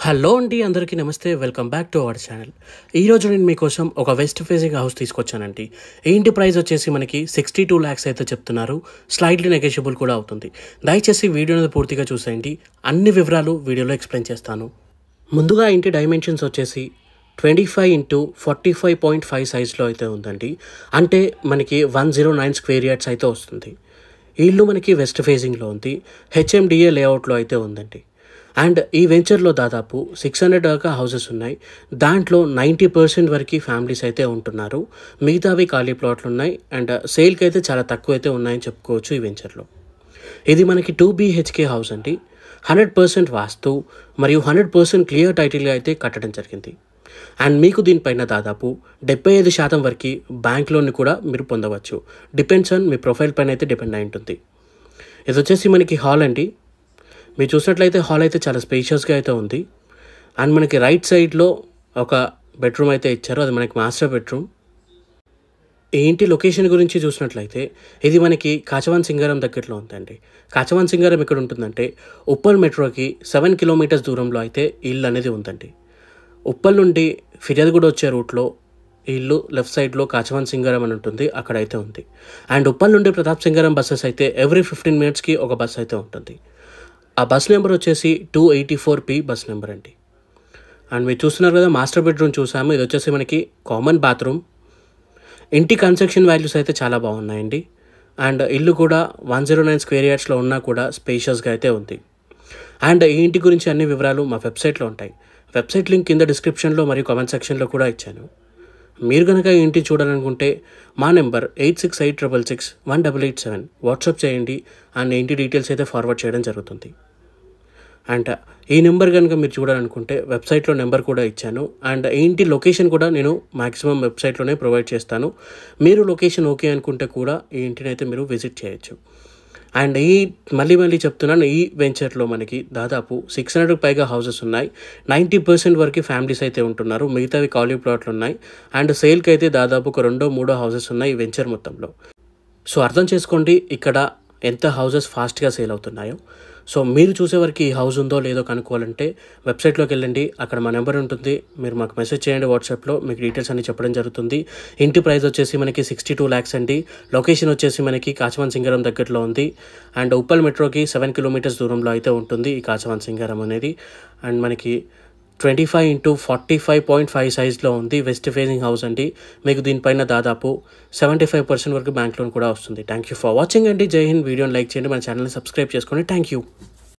Hello అండి, అందరికీ నమస్తే. Welcome back to our channel. ఈరోజు నేను మీకోసం ఒక వెస్ట్ ఫేసింగ్ హౌస్ తీసుకొచ్చానండి. ఏంటి ప్రైస్ వచ్చేసి మనకి 62 lakhs అయితే చెప్తున్నారు. స్లైడ్లీ నెగోషియబుల్ కూడా అవుతుంది. దయచేసి వీడియోని పూర్తిగా చూసేయండి. అన్ని వివరాలు వీడియోలో ఎక్స్ప్లెయిన్ చేస్తాను. ముందుగా ఇంటి డైమెన్షన్స్ వచ్చేసి 25x45.5 సైజ్లో అయితే ఉందండి. అంటే మనకి 109 స్క్వేర్ యార్డ్స్ అయితే వస్తుంది. ఈ ఇల్లు మనకి వెస్ట్ ఫేసింగ్లో ఉంది. హెచ్ఎండిఏ లేఅవుట్లో అయితే ఉందండి. అండ్ ఈ వెంచర్లో దాదాపు 600 దాకా హౌసెస్ ఉన్నాయి. దాంట్లో 90% వరకు ఫ్యామిలీస్ అయితే ఉంటున్నారు. మిగతావి ఖాళీ ప్లాట్లు ఉన్నాయి. అండ్ సేల్కి అయితే చాలా తక్కువ అయితే ఉన్నాయని చెప్పుకోవచ్చు ఈ వెంచర్లో. ఇది మనకి 2 BHK హౌస్ అండి. 100% వాస్తు మరియు 100% క్లియర్ టైటిల్గా అయితే కట్టడం జరిగింది. అండ్ మీకు దీనిపైన దాదాపు 75% వరకు బ్యాంక్ లోన్ కూడా మీరు పొందవచ్చు. డిపెండ్స్ ఆన్ మీ ప్రొఫైల్ పైన అయితే డిపెండ్ అయి ఉంటుంది. ఇది వచ్చేసి మనకి హాల్ అండి. మీరు చూసినట్లయితే హాల్ అయితే చాలా స్పేషియస్గా అయితే ఉంది. అండ్ మనకి రైట్ సైడ్లో ఒక బెడ్రూమ్ అయితే ఇచ్చారు. అది మనకి మాస్టర్ బెడ్రూమ్. ఈ ఇంటి లొకేషన్ గురించి చూసినట్లయితే ఇది మనకి కాచవాన్ సింగారం దగ్గరలో ఉందండి. కాచవాన్ సింగారం ఎక్కడ ఉంటుందంటే ఉప్పల్ మెట్రోకి 7 kilometers దూరంలో అయితే ఇల్లు అనేది ఉందండి. ఉప్పల్ నుండి ఫిర్యాదుగూడ వచ్చే రూట్లో ఈ ఇల్లు లెఫ్ట్ సైడ్లో కాచవాన్ సింగారం అని ఉంటుంది, అక్కడైతే ఉంది. అండ్ ఉప్పల్ నుండి ప్రతాప్ సింగారం బస్సెస్ అయితే ఎవ్రీ 15 minutesకి ఒక బస్ అయితే ఉంటుంది. ఆ బస్ నెంబర్ వచ్చేసి 284P బస్ నెంబర్ అండి. అండ్ మీరు చూస్తున్నారు కదా, మాస్టర్ బెడ్రూమ్ చూసాము. ఇది వచ్చేసి మనకి కామన్ బాత్రూమ్. ఇంటి కన్స్ట్రక్షన్ వాల్యూస్ అయితే చాలా బాగున్నాయండి. అండ్ ఇల్లు కూడా 109 స్క్వేర్ యార్డ్స్లో ఉన్నా కూడా స్పేషియస్గా అయితే ఉంది. అండ్ ఈ ఇంటి గురించి అన్ని వివరాలు మా వెబ్సైట్లో ఉంటాయి. వెబ్సైట్ లింక్ కింద డిస్క్రిప్షన్లో మరియు కామెంట్ సెక్షన్లో కూడా ఇచ్చాను. మీరు కనుక ఈ ఇంటి చూడాలనుకుంటే మా నెంబర్ 8686661887 వాట్సాప్ చేయండి. అండ్ ఇంటి డీటెయిల్స్ అయితే ఫార్వర్డ్ చేయడం జరుగుతుంది. అండ్ ఈ నెంబర్ కనుక మీరు చూడాలనుకుంటే వెబ్సైట్లో నెంబర్ కూడా ఇచ్చాను. అండ్ ఇంటి లొకేషన్ కూడా నేను మ్యాక్సిమం వెబ్సైట్లోనే ప్రొవైడ్ చేస్తాను. మీరు లొకేషన్ ఓకే అనుకుంటే కూడా ఈ ఇంటిని అయితే మీరు విజిట్ చేయొచ్చు. అండ్ మళ్ళీ చెప్తున్నాను, ఈ వెంచర్లో మనకి దాదాపు 600 పైగా హౌసెస్ ఉన్నాయి. 90% వరకు ఫ్యామిలీస్ అయితే ఉంటున్నారు. మిగతావి ఖాళీ ప్లాట్లు ఉన్నాయి. అండ్ సేల్కి అయితే దాదాపు ఒక 2-3 హౌసెస్ ఉన్నాయి ఈ వెంచర్ మొత్తంలో. సో అర్థం చేసుకోండి ఇక్కడ ఎంత హౌసెస్ ఫాస్ట్గా సేల్ అవుతున్నాయో. సో మీరు చూసేవరకు ఈ హౌస్ ఉందో లేదో కనుక్కోవాలంటే వెబ్సైట్లోకి వెళ్ళండి. అక్కడ మా నెంబర్ ఉంటుంది. మీరు మాకు మెసేజ్ చేయండి వాట్సాప్లో. మీకు డీటెయిల్స్ అన్ని చెప్పడం జరుగుతుంది. ఇంటి ప్రైస్ వచ్చేసి మనకి 62 lakhs అండి. లొకేషన్ వచ్చేసి మనకి కాచవాన్ సింగారం దగ్గరలో ఉంది. అండ్ ఉప్పల్ మెట్రోకి 7 kilometers దూరంలో అయితే ఉంటుంది ఈ కాచవాన్ సింగారం అనేది. అండ్ మనకి 25x45.5 సైజ్లో ఉంది. వెస్ట్ ఫేసింగ్ హౌస్ అండి. మీకు దీనిపైన దాదాపు 75% వరకు బ్యాంక్ లోన్ కూడా వస్తుంది. థ్యాంక్ యూ ఫర్ వాచింగ్ అండి. జై హింద్. వీడియోని లైక్ చేయండి, మన ఛానల్ని సబ్స్క్రైబ్ చేసుకోండి. Thank you.